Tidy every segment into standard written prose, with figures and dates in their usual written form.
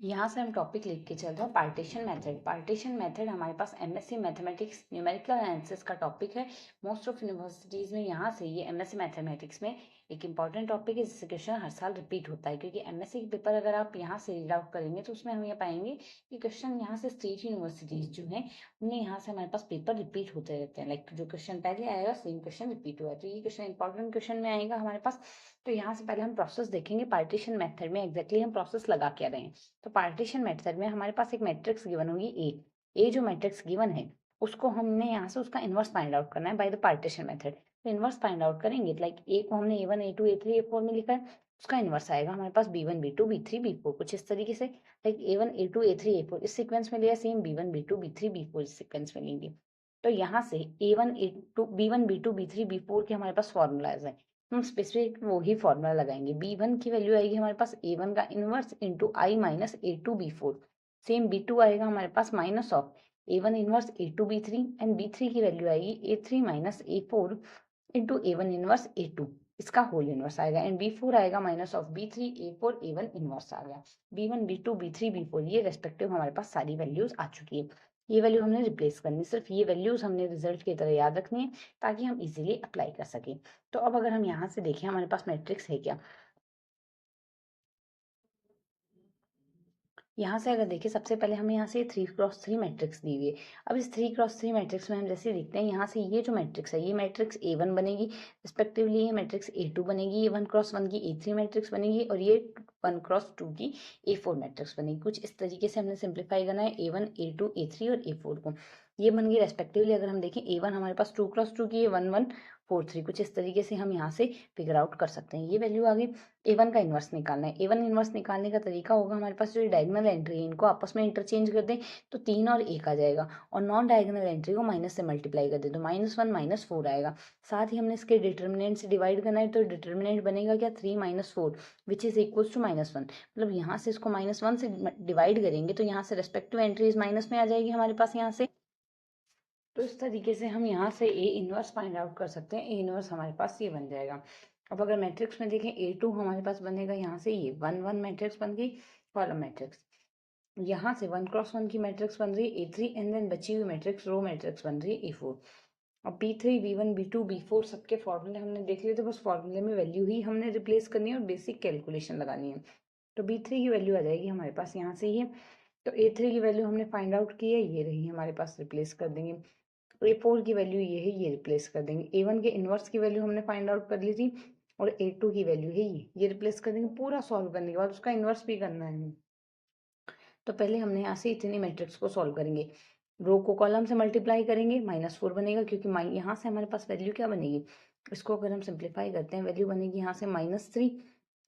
यहाँ से हम टॉपिक लिख के चल रहे हैं पार्टीशन मेथड। पार्टीशन मेथड हमारे पास एमएससी मैथमेटिक्स न्यूमेरिकल एनालिसिस का टॉपिक है। मोस्ट ऑफ यूनिवर्सिटीज में यहाँ से ये एमएससी मैथमेटिक्स में एक इंपॉर्टेंट टॉपिक है, जिससे क्वेश्चन हर साल रिपीट होता है। क्योंकि एमएससी के पेपर अगर आप यहाँ से रीड आउट करेंगे तो उसमें हम ये पाएंगे कि क्वेश्चन यहाँ से स्टेट यूनिवर्सिटीज जो है उनमें यहाँ से हमारे पास पेपर रिपीट होते रहते हैं। लाइक जो क्वेश्चन पहले आएगा सेम क्वेश्चन रिपीट हुआ है, तो ये क्वेश्चन इंपॉर्टेंट क्वेश्चन में आएगा हमारे पास। तो यहाँ से पहले हम प्रोसेस देखेंगे पार्टीशन मेथड में एग्जैक्टली हम प्रोसेस लगा क्या रहे हैं। तो पार्टीशन मेथड में हमारे पास एक मैट्रिक्स गिवन होगी ए जो मैट्रिक्स गिवन है उसको हमने यहाँ से उसका इनवर्स फाइंड आउट करना है बाय द पार्टीशन मेथड। तो इनवर्स फाइंड आउट करेंगे, लाइक ए को हमने ए1 ए2 ए3 ए4 में लिखा है, उसका इनवर्स आएगा हमारे पास b1 b2 b3 b4 कुछ इस तरीके से। Like a1 a2 a3 a4 इस सीक्वेंस में लिया, same b1 b2 b3 b4 इस सीक्वेंस में लेंगे। तो यहाँ से a1 a2 b1 b2 b3 b4 के हमारे पास फॉर्मूलाज हैं। हम स्पेसिफिक वो ही फॉर्मूला लगाएंगे। b1 की वैल्यू आएगी हमारे पास a1 का inverse into I minus a2 b4। Same b2 आएगा हमारे पास minus of a1 inverse a2 b3 and b3 की वैल्यू आएगी a3 minus a4 into a1 inverse a2, इसका होल इनवर्स आएगा। एंड b4 आएगा minus of b3 a4 a1 inverse आ गया। b1 b2 b3 b4 ये रेस्पेक्टिव हमारे पास सारी values आ चुकी है। ये वैल्यू हमने रिप्लेस करनी, सिर्फ ये वैल्यूज हमने रिजल्ट की तरह याद रखनी है ताकि हम इजीली अप्लाई कर सकें। तो अब अगर हम यहाँ से देखें हमारे पास मैट्रिक्स है क्या। यहाँ से अगर देखिए सबसे पहले हमें यहाँ से 3x3 मैट्रिक्स दी हुई है। अब इस 3x3 मैट्रिक्स में हम जैसे देखते हैं यहाँ से ये जो मैट्रिक्स है ये मैट्रिक्स A1 बनेगी, रिस्पेक्टिवली ये मैट्रिक्स A2 बनेगी, ये 1x1 की A3 मैट्रिक्स बनेगी और ये 1x2 की A4 मैट्रिक्स बनेगी। कुछ इस तरीके से हमने सिंप्लीफाई करना है A1 A2 A3 और A4 को। ये बन गई रेस्पेक्टिवली। अगर हम देखें A1 हमारे पास 2x2 की 1 1 4 3 कुछ इस तरीके से हम यहाँ से फिगर आउट कर सकते हैं। ये वैल्यू आ गई। A1 का इन्वर्स निकालना है। A1 इन्वर्स निकालने का तरीका होगा हमारे पास जो डायगोनल एंट्री है इनको आपस में इंटरचेंज कर दें तो 3 और 1 आ जाएगा, और नॉन डायगोनल एंट्री को माइनस से मल्टीप्लाई कर दें तो -1 -4 आएगा। साथ ही हमने इसके डिटर्मिनेंट से डिवाइड करना है, तो डिटर्मिनेंट बनेगा क्या 3 -4 विच इज इक्वल टू -1। मतलब यहाँ से इसको -1 से डिवाइड करेंगे तो यहाँ से रेस्पेक्टिव एंट्रीज माइनस में आ जाएगी हमारे पास यहाँ से। तो इस तरीके से हम यहाँ से ए इनवर्स फाइंड आउट कर सकते हैं। ए इनवर्स हमारे पास ये बन जाएगा। अब अगर मैट्रिक्स में देखें A2 हमारे पास बनेगा यहाँ से ये 1 1 मैट्रिक्स बन गई कॉलम मैट्रिक्स। यहाँ से 1x1 की मैट्रिक्स बन रही है A3 एंड देन बची हुई मैट्रिक्स रो मैट्रिक्स बन रही है A4। अब B3 B1 B2 B4 सबके फॉर्मूले हमने देख लिए, तो बस फॉर्मूले में वैल्यू ही हमने रिप्लेस करनी है और बेसिक कैलकुलेशन लगानी है। तो B3 की वैल्यू आ जाएगी हमारे पास यहाँ से ये। तो A3 की वैल्यू हमने फाइंड आउट की है, ये रही हमारे पास, रिप्लेस कर देंगे। A4 की वैल्यू ये है, ये रिप्लेस कर देंगे। A1 के इनवर्स की वैल्यू हमने फाइंड आउट कर ली थी और A2 की वैल्यू है ये रिप्लेस कर देंगे। पूरा सॉल्व करने के बाद उसका इनवर्स भी करना है। तो पहले हमने यहाँ से इतनी मैट्रिक्स को सॉल्व करेंगे। रो को कॉलम से मल्टीप्लाई करेंगे, -4 बनेगा क्योंकि यहाँ से हमारे पास वैल्यू क्या बनेगी, इसको अगर हम सिंप्लीफाई करते हैं वैल्यू बनेगी यहाँ से -3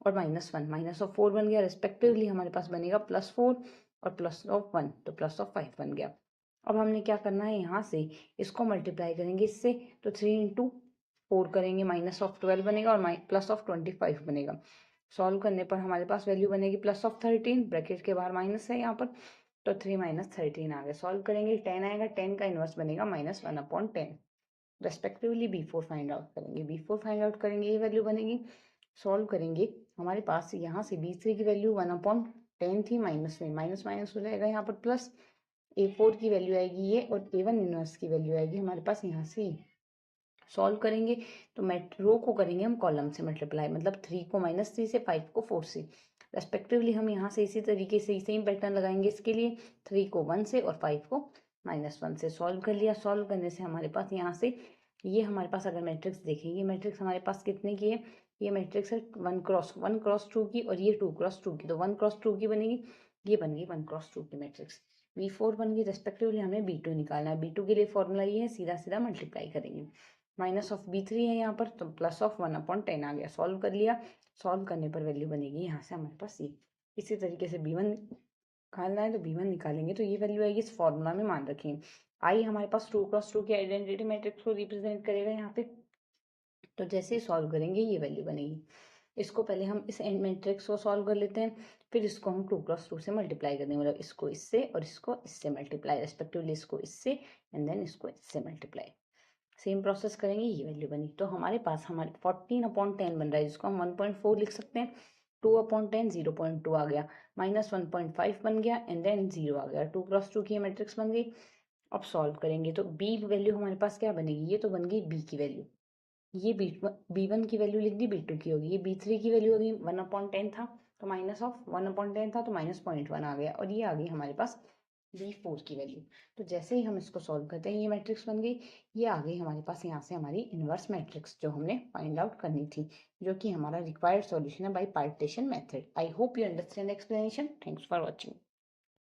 और -1, -4 बन गया। रिस्पेक्टिवली हमारे पास बनेगा +4 और +1, तो +5 बन गया। अब हमने क्या करना है, यहाँ से इसको मल्टीप्लाई करेंगे इससे, तो 3 इंटू 4 करेंगे, -12 बनेगा और +25 बनेगा। सॉल्व करने पर हमारे पास वैल्यू बनेगी +13, ब्रैकेट के बाहर माइनस है यहाँ पर, तो 3 - 13 आ गया। सॉल्व करेंगे 10 आएगा, 10 का इन्वर्स बनेगा -1/10। रेस्पेक्टिवली B4 फाइंड आउट करेंगे, B4 फाइंड आउट करेंगे, ये वैल्यू बनेगी। सॉल्व करेंगे हमारे पास यहाँ से B3 की वैल्यू 1/10 थी, माइनस में माइनस माइनस हो जाएगा यहाँ पर प्लस। A4 की वैल्यू आएगी ये और A1 इनवर्स की वैल्यू आएगी हमारे पास यहाँ से। सॉल्व करेंगे तो रो को करेंगे हम कॉलम से मल्टीप्लाई, मतलब 3 को -3 से, 5 को 4 से रेस्पेक्टिवली। हम यहाँ से इसी तरीके से सेम पैटर्न लगाएंगे इसके लिए, 3 को 1 से और 5 को -1 से। सॉल्व कर लिया। सॉल्व करने से हमारे पास यहाँ से ये हमारे पास अगर मैट्रिक्स देखेंगे, मैट्रिक्स हमारे पास कितने की है, ये मैट्रिक्स है 1x2 की और ये 2x2 की, तो 1x2 की बनेगी, ये बन गई 1x2 की मैट्रिक्स। B4 बन गई। रेस्पेक्टिवली हमें B2 निकालना है। B2 के लिए फॉर्मूला ये है, सीधा सीधा मल्टीप्लाई करेंगे। माइनस ऑफ B3 है यहाँ पर, तो +1/10 आ गया। सॉल्व कर लिया। सॉल्व करने पर वैल्यू बनेगी यहाँ से हमारे पास ये। इसी तरीके से B1 निकालना है तो B1 निकालेंगे तो ये वैल्यू आएगी इस फॉर्मूला में, मान रखिए। आई हमारे पास 2x2 की आइडेंटिटी मैट्रिक्स को रिप्रेजेंट करेगा यहाँ पे, तो जैसे ही सॉल्व करेंगे ये वैल्यू बनेगी। इसको पहले हम इस एंड मैट्रिक्स को सॉल्व कर लेते हैं, फिर इसको हम 2x2 से मल्टीप्लाई कर देंगे, मतलब इसको इससे और इसको इससे मल्टीप्लाई, रेस्पेक्टिवली इसको इससे एंड देन इसको इससे मल्टीप्लाई। सेम प्रोसेस करेंगे, ये वैल्यू बनी। तो हमारे पास हमारे 14/10 बन रहा है, जिसको हम 1.4 लिख सकते हैं। 2/10 0.2 आ गया, -1.5 बन गया एंड देन 0 आ गया। 2 क्रॉस 2 की ये मैट्रिक्स बन गई। अब सॉल्व करेंगे तो बी वैल्यू हमारे पास क्या बनेगी, ये तो बन गई बी की वैल्यू, ये बी1 की वैल्यू लिख दी, बी2 की होगी, ये बी3 की वैल्यू होगी 1/10 था तो -1/10 था तो -0.1 आ गया, और ये आ गई हमारे पास बी4 की वैल्यू। तो जैसे ही हम इसको सॉल्व करते हैं ये मैट्रिक्स बन गई, ये आ गई हमारे पास यहाँ से हमारी इनवर्स मैट्रिक्स जो हमने फाइंड आउट करनी थी, जो कि हमारा रिक्वायर्ड सॉल्यूशन है by partition method. I hope you understand explanation. Thanks for watching.